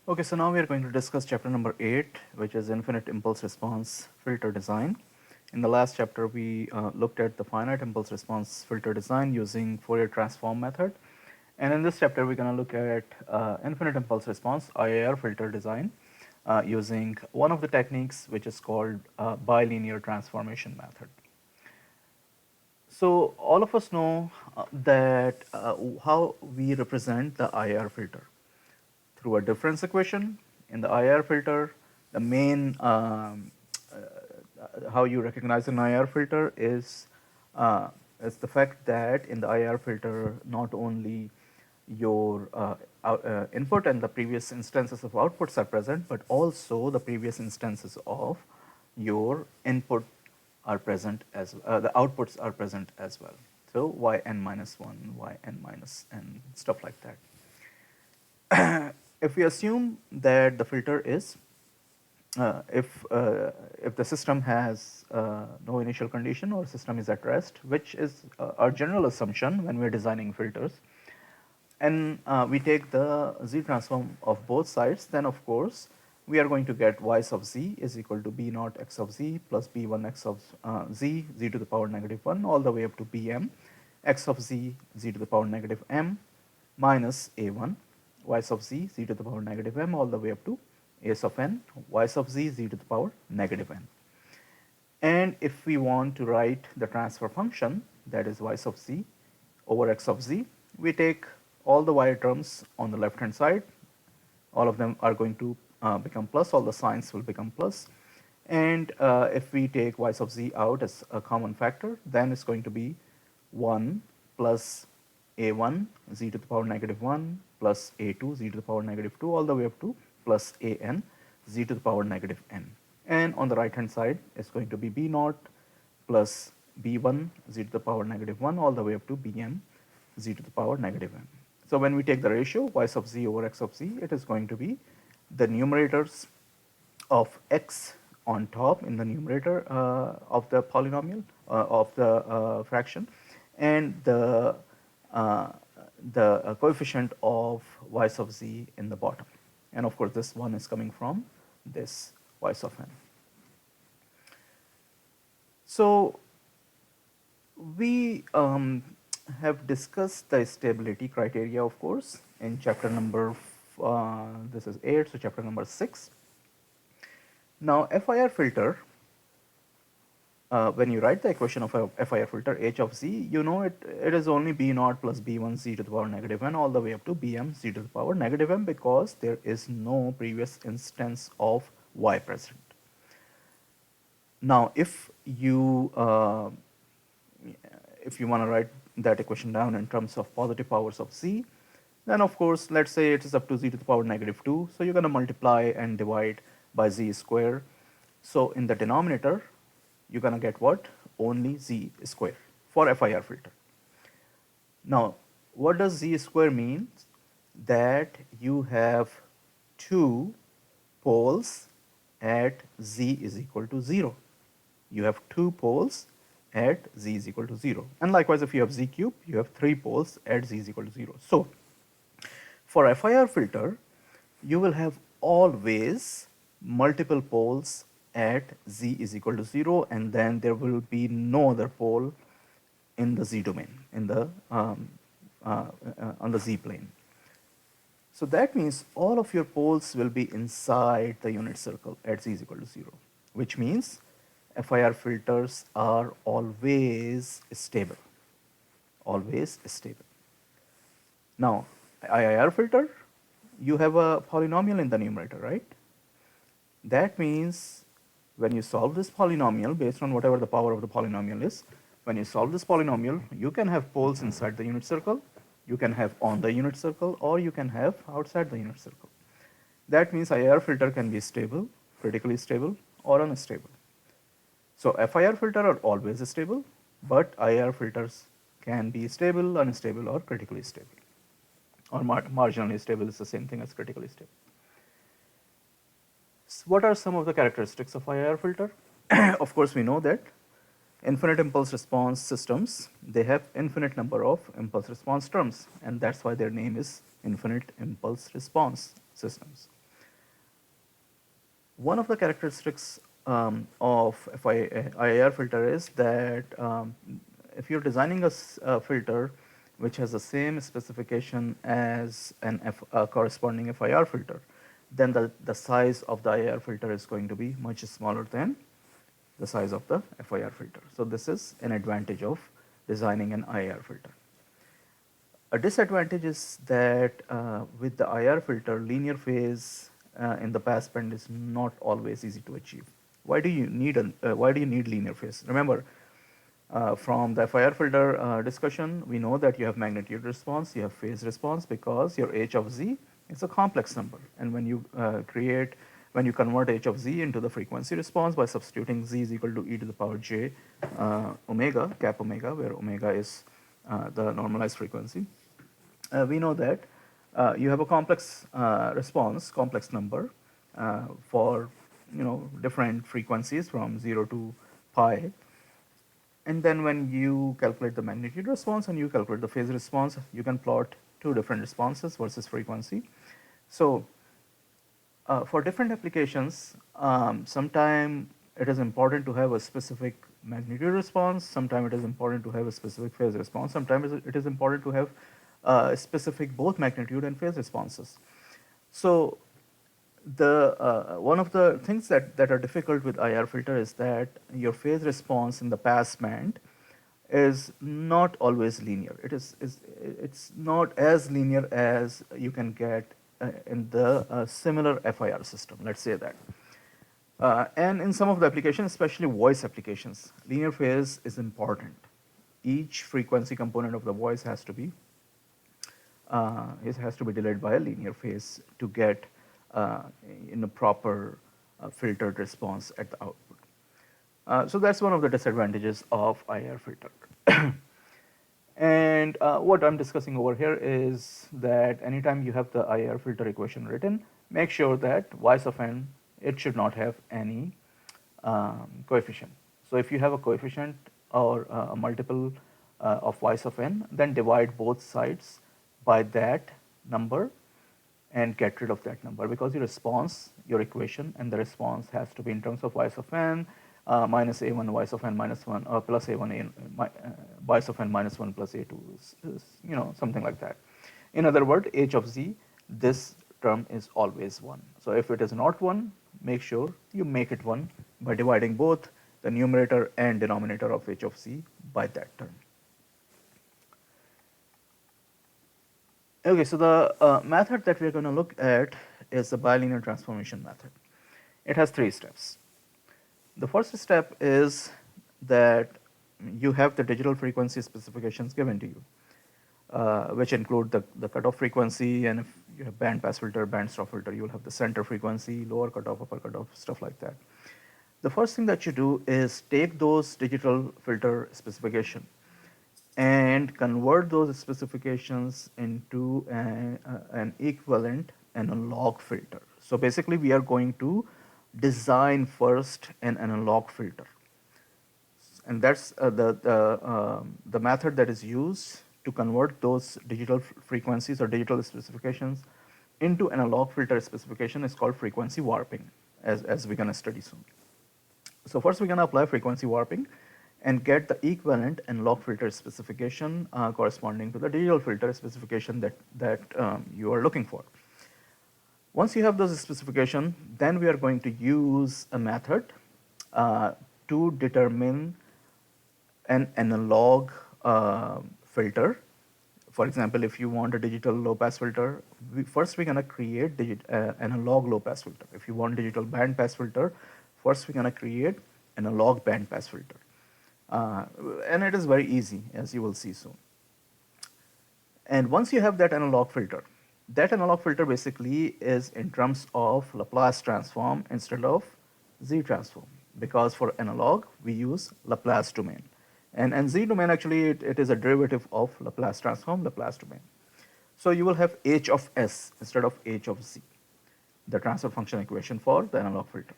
Okay, so now we are going to discuss chapter number 8, which is infinite impulse response filter design. In the last chapter, we looked at the finite impulse response filter design using Fourier transform method. And in this chapter, we're going to look at infinite impulse response IIR filter design using one of the techniques, which is called bilinear transformation method. So all of us know that how we represent the IIR filter through a difference equation. In the IIR filter, the main how you recognize an IIR filter is the fact that in the IIR filter, not only your input and the previous instances of outputs are present, but also the previous instances of your input are present as the outputs are present as well. So yn minus 1, yn minus n, stuff like that. If we assume that the filter is if the system has no initial condition or system is at rest, which is our general assumption when we're designing filters, and we take the z transform of both sides, then of course we are going to get y sub z is equal to b naught x of z plus b1 x of z, z to the power negative 1, all the way up to bm x of z, z to the power negative m minus a1 y sub z, z to the power negative m, all the way up to a sub n, y sub z, z to the power negative n. And if we want to write the transfer function, that is y sub z over x of z, we take all the y terms on the left hand side, all of them are going to become plus, all the signs will become plus. And if we take y sub z out as a common factor, then it's going to be 1 plus a1 z to the power negative 1 plus a2 z to the power negative 2, all the way up to plus an z to the power negative n. And on the right hand side is going to be b naught plus b1 z to the power negative 1, all the way up to bm z to the power negative n. So when we take the ratio y sub z over x of z, it is going to be the numerators of x on top in the numerator of the polynomial of the fraction, and the coefficient of y sub z in the bottom. And of course, this one is coming from this y sub n. So we have discussed the stability criteria, of course, in chapter number, this is 8, so chapter number 6. Now, FIR filter, when you write the equation of a FIR filter h of z, you know it is only b naught plus b1 z to the power negative n, all the way up to bm z to the power negative m, because there is no previous instance of y present. Now, if you want to write that equation down in terms of positive powers of z, then of course, let's say it is up to z to the power negative 2. So you're going to multiply and divide by z square. So in the denominator, you're going to get what? Only z square for FIR filter. Now, what does z square mean? That you have two poles at z is equal to 0. You have two poles at z is equal to 0. And likewise, if you have z cube, you have three poles at z is equal to 0. So for FIR filter, you will have always multiple poles at z is equal to 0, and then there will be no other pole in the z domain, in the on the z plane. So that means all of your poles will be inside the unit circle at z is equal to 0, which means FIR filters are always stable, always stable. Now, IIR filter, you have a polynomial in the numerator, right? That means when you solve this polynomial based on whatever the power of the polynomial is, when you solve this polynomial, you can have poles inside the unit circle, you can have on the unit circle, or you can have outside the unit circle. That means IIR filter can be stable, critically stable, or unstable. So FIR filter are always stable, but IIR filters can be stable, unstable, or critically stable. Or marginally stable is the same thing as critically stable. So what are some of the characteristics of IIR filter? Of course, we know that infinite impulse response systems, they have infinite number of impulse response terms, and that's why their name is infinite impulse response systems. One of the characteristics of IIR filter is that if you're designing a filter which has the same specification as a corresponding FIR filter, then the size of the IIR filter is going to be much smaller than the size of the FIR filter. So this is an advantage of designing an IIR filter. A disadvantage is that with the IR filter, linear phase in the passband is not always easy to achieve. Why do you need linear phase? Remember, from the FIR filter discussion, we know that you have magnitude response, you have phase response, because your h of z is a complex number. And when you when you convert h of z into the frequency response by substituting z is equal to e to the power j omega, cap omega, where omega is the normalized frequency, we know that you have a complex response, complex number for different frequencies from 0 to pi. And then when you calculate the magnitude response and you calculate the phase response, you can plot two different responses versus frequency. So for different applications, sometime it is important to have a specific magnitude response, sometimes it is important to have a specific phase response, sometimes it is important to have specific both magnitude and phase responses. So the one of the things that are difficult with IR filter is that your phase response in the pass band is not always linear. It's not as linear as you can get in the similar FIR system, let's say that. And in some of the applications, especially voice applications, linear phase is important. Each frequency component of the voice has to be delayed by a linear phase to get in a proper filtered response at the output. So that's one of the disadvantages of IR filter. And what I'm discussing over here is that anytime you have the IR filter equation written, make sure that y sub n, it should not have any coefficient. So if you have a coefficient or a multiple of y sub n, then divide both sides by that number and get rid of that number, because your response, your equation, and the response has to be in terms of y sub n minus a1 y sub n minus 1 plus a1 y sub n minus 1 plus a2 something like that. In other words, h of z, this term is always 1. So if it is not 1, make sure you make it 1 by dividing both the numerator and denominator of h of z by that term. Okay, so the method that we're going to look at is the bilinear transformation method. It has 3 steps. The first step is that you have the digital frequency specifications given to you, which include the cutoff frequency, and if you have band pass filter, band stop filter, you'll have the center frequency, lower cutoff, upper cutoff, stuff like that. The first thing that you do is take those digital filter specification and convert those specifications into an equivalent analog filter. So basically we are going to design first an analog filter, and that's the method that is used to convert those digital frequencies or digital specifications into analog filter specification is called frequency warping, as we're going to study soon. So first we're going to apply frequency warping and get the equivalent analog filter specification corresponding to the digital filter specification that you are looking for. Once you have those specifications, then we are going to use a method to determine an analog filter. For example, if you want a digital low pass filter, first we're going to create analog low pass filter. If you want digital band pass filter, first we're going to create analog band pass filter. And it is very easy, as you will see soon. And once you have that analog filter basically is in terms of Laplace transform instead of Z transform, because for analog we use Laplace domain. And Z domain actually it is a derivative of Laplace transform, Laplace domain. So you will have H of S instead of H of Z, the transfer function equation for the analog filter.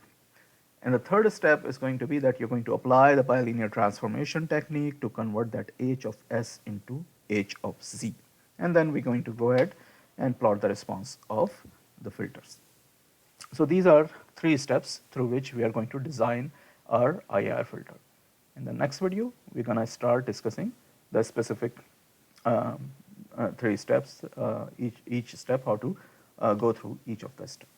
And the third step is going to be that you're going to apply the bilinear transformation technique to convert that H of S into H of Z. And then we're going to go ahead and plot the response of the filters. So these are 3 steps through which we are going to design our IIR filter. In the next video, we're going to start discussing the specific 3 steps, each step, how to go through each of the steps.